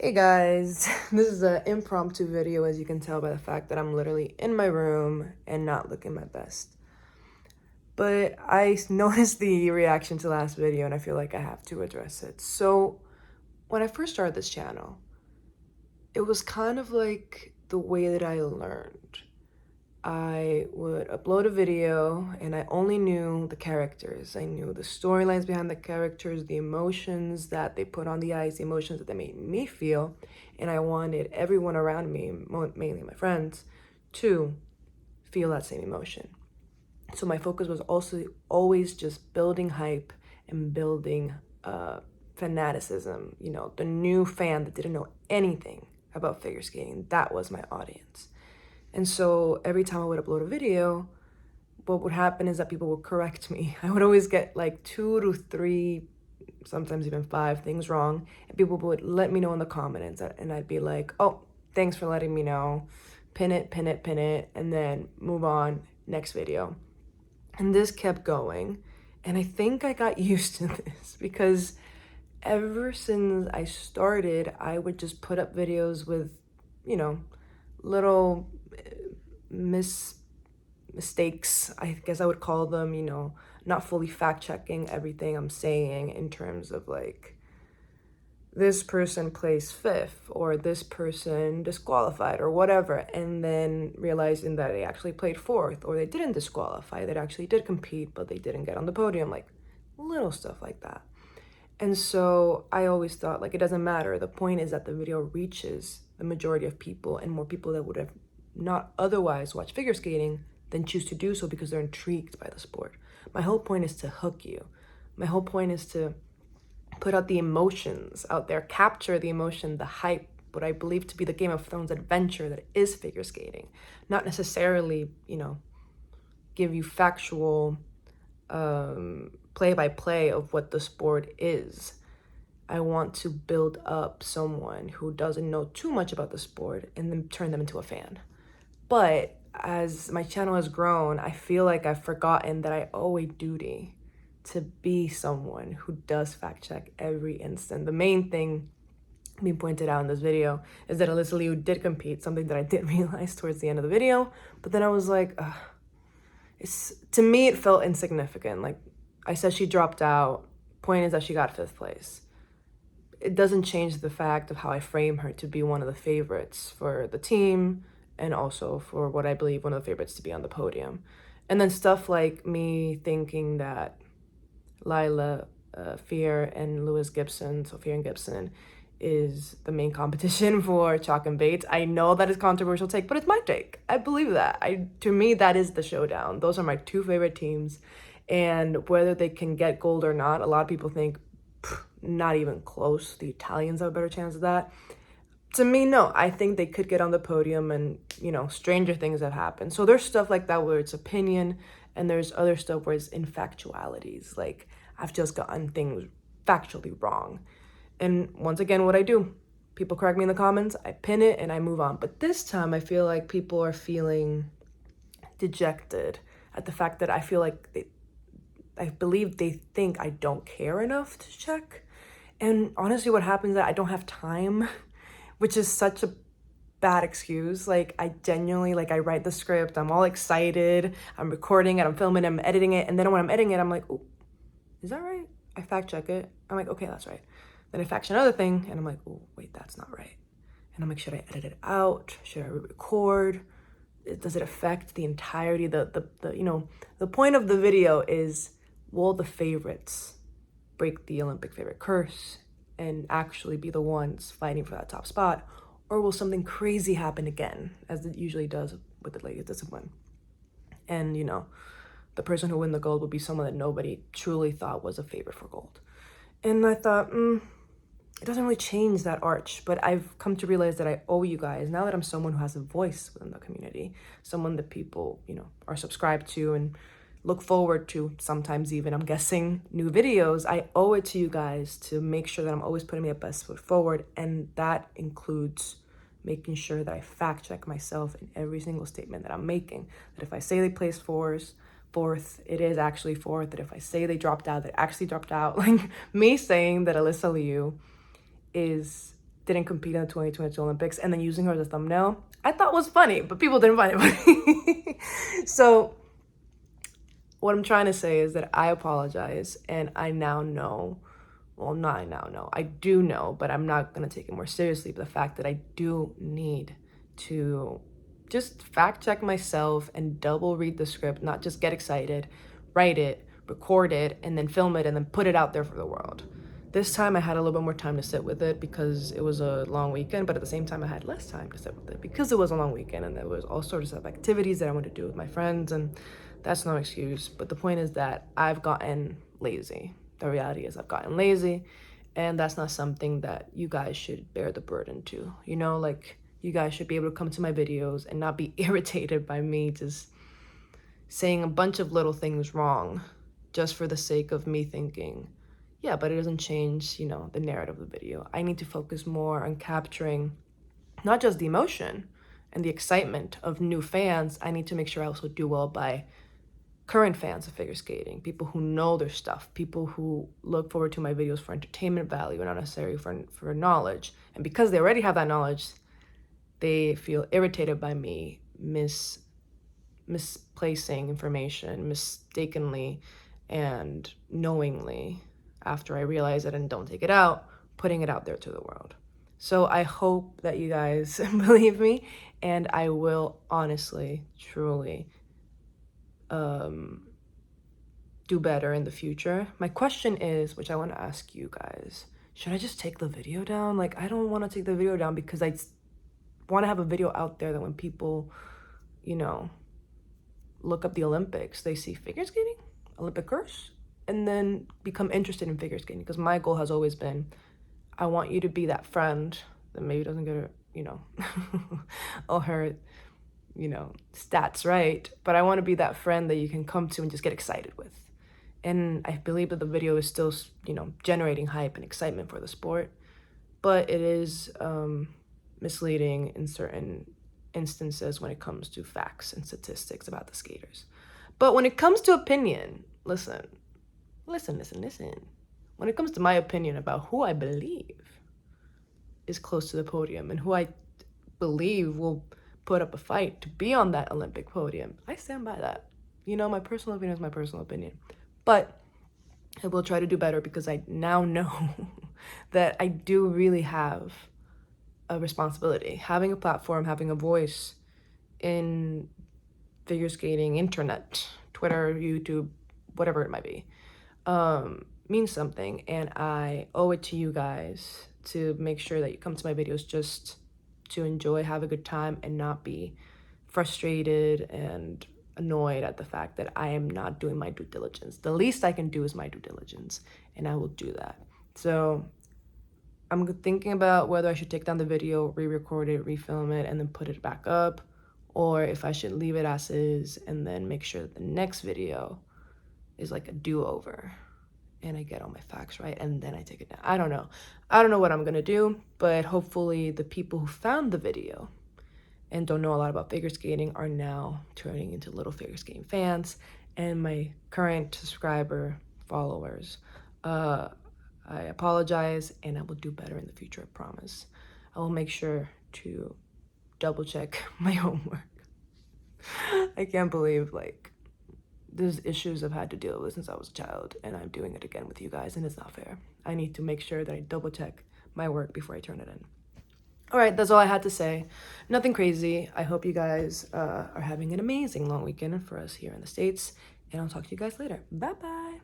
Hey guys, this is an impromptu video, as you can tell by the fact that I'm literally in my room and not looking my best. But I noticed the reaction to last video and I feel like I have to address it. So when I first started this channel, it was kind of like the way that I learned. I would upload a video and I only knew the characters. I knew the storylines behind the characters, the emotions that they put on the eyes, the emotions that they made me feel. And I wanted everyone around me, mainly my friends, to feel that same emotion. So my focus was also always just building hype and building fanaticism. You know, the new fan that didn't know anything about figure skating. That was my audience. And so every time I would upload a video, what would happen is that people would correct me. I would always get like 2 to 3, sometimes even 5 things wrong. And people would let me know in the comments and I'd be like, oh, thanks for letting me know. Pin it, pin it, pin it, and then move on, next video. And this kept going. And I think I got used to this because ever since I started, I would just put up videos with, you know, little mistakes, I guess I would call them, you know, not fully fact checking everything I'm saying in terms of like, this person placed fifth or this person disqualified or whatever, and then realizing that they actually played fourth or they didn't disqualify, they actually did compete but they didn't get on the podium, like little stuff like that. And so I always thought, like, it doesn't matter. The point is that the video reaches the majority of people, and more people that would have not otherwise watched figure skating than choose to do so because they're intrigued by the sport. My whole point is to hook you. My whole point is to put out the emotions out there, capture the emotion, the hype, what I believe to be the Game of Thrones adventure that is figure skating. Not necessarily, you know, give you factual play-by-play of what the sport is. I want to build up someone who doesn't know too much about the sport and then turn them into a fan. But as my channel has grown, I feel like I've forgotten that I owe a duty to be someone who does fact check every instant. The main thing being pointed out in this video is that Alyssa Liu did compete, something that I did realize towards the end of the video. But then I was like, to me, it felt insignificant. Like I said, she dropped out. Point is that she got 5th place. It doesn't change the fact of how I frame her to be one of the favorites for the team and also for what I believe one of the favorites to be on the podium. And then stuff like me thinking that Lila Fear and Lewis Gibson, so Fear and Gibson, is the main competition for Chalk and Bates. I know that is controversial take, but it's my take. I believe that. To me, that is the showdown. Those are my 2 favorite teams. And whether they can get gold or not, a lot of people think not even close. The Italians have a better chance of that. To me, no. I think they could get on the podium and, you know, stranger things have happened. So there's stuff like that where it's opinion, and there's other stuff where it's infactualities. Like, I've just gotten things factually wrong. And once again, what I do, people correct me in the comments, I pin it and I move on. But this time I feel like people are feeling dejected at the fact that I feel like I believe they think I don't care enough to check. And honestly, what happens is that I don't have time, which is such a bad excuse. Like, I genuinely, like, I write the script, I'm all excited, I'm recording it, I'm filming it, I'm editing it, and then when I'm editing it, I'm like, oh, is that right? I fact check it. I'm like, okay, that's right. Then I fact check another thing, and I'm like, oh, wait, that's not right. And I'm like, should I edit it out? Should I record? Does it affect the entirety? The you know, the point of the video is, will the favorites break the Olympic favorite curse and actually be the ones fighting for that top spot? Or will something crazy happen again, as it usually does with the ladies discipline? And, you know, the person who win the gold will be someone that nobody truly thought was a favorite for gold. And I thought, it doesn't really change that arch, but I've come to realize that I owe you guys, now that I'm someone who has a voice within the community, someone that people, you know, are subscribed to and look forward to, sometimes even, I'm guessing, new videos. I owe it to you guys to make sure that I'm always putting my best foot forward, and that includes making sure that I fact check myself in every single statement that I'm making. That if I say they placed fourth, it is actually fourth. That if I say they dropped out, they actually dropped out. Like me saying that Alyssa Liu is didn't compete in the 2022 Olympics, and then using her as a thumbnail, I thought was funny, but people didn't find it funny. So what I'm trying to say is that I apologize, and I now know, well, not I now know, I do know, but I'm not going to take it more seriously, but the fact that I do need to just fact check myself and double read the script, not just get excited, write it, record it, and then film it, and then put it out there for the world. This time I had a little bit more time to sit with it because it was a long weekend, but at the same time I had less time to sit with it because it was a long weekend and there was all sorts of activities that I wanted to do with my friends, and that's no excuse. But the point is that I've gotten lazy. The reality is I've gotten lazy, and that's not something that you guys should bear the burden to. You know, like, you guys should be able to come to my videos and not be irritated by me just saying a bunch of little things wrong just for the sake of me thinking, yeah, but it doesn't change, you know, the narrative of the video. I need to focus more on capturing not just the emotion and the excitement of new fans. I need to make sure I also do well by current fans of figure skating, people who know their stuff, people who look forward to my videos for entertainment value and not necessarily for knowledge. And because they already have that knowledge, they feel irritated by me misplacing information mistakenly and knowingly after I realize it and don't take it out, putting it out there to the world. So I hope that you guys believe me, and I will honestly, truly do better in the future. My question is, which I want to ask you guys, should I just take the video down? Like, I don't want to take the video down because I want to have a video out there that when people, you know, look up the Olympics, they see figure skating, Olympickers, and then become interested in figure skating. Because my goal has always been, I want you to be that friend that maybe doesn't get her, you know, all her, you know, stats right, but I want to be that friend that you can come to and just get excited with. And I believe that the video is still, you know, generating hype and excitement for the sport, but it is misleading in certain instances when it comes to facts and statistics about the skaters. But when it comes to opinion, listen. When it comes to my opinion about who I believe is close to the podium and who I believe will put up a fight to be on that Olympic podium, I stand by that. You know, my personal opinion is my personal opinion. But I will try to do better because I now know that I do really have a responsibility. Having a platform, having a voice in figure skating, internet, Twitter, YouTube, whatever it might be, means something. And I owe it to you guys to make sure that you come to my videos just to enjoy, have a good time, and not be frustrated and annoyed at the fact that I am not doing my due diligence. The least I can do is my due diligence, and I will do that. So I'm thinking about whether I should take down the video, re-record it, refilm it, and then put it back up, or if I should leave it as is and then make sure that the next video is like a do-over and I get all my facts right and then I take it down. I don't know. I don't know what I'm gonna do, but hopefully the people who found the video and don't know a lot about figure skating are now turning into little figure skating fans, and my current subscriber followers. I apologize, and I will do better in the future, I promise. I will make sure to double check my homework. I can't believe, like, there's issues I've had to deal with since I was a child, and I'm doing it again with you guys, and it's not fair. I need to make sure that I double check my work before I turn it in. All right, that's all I had to say. Nothing crazy. I hope you guys are having an amazing long weekend for us here in the States, and I'll talk to you guys later. Bye-bye.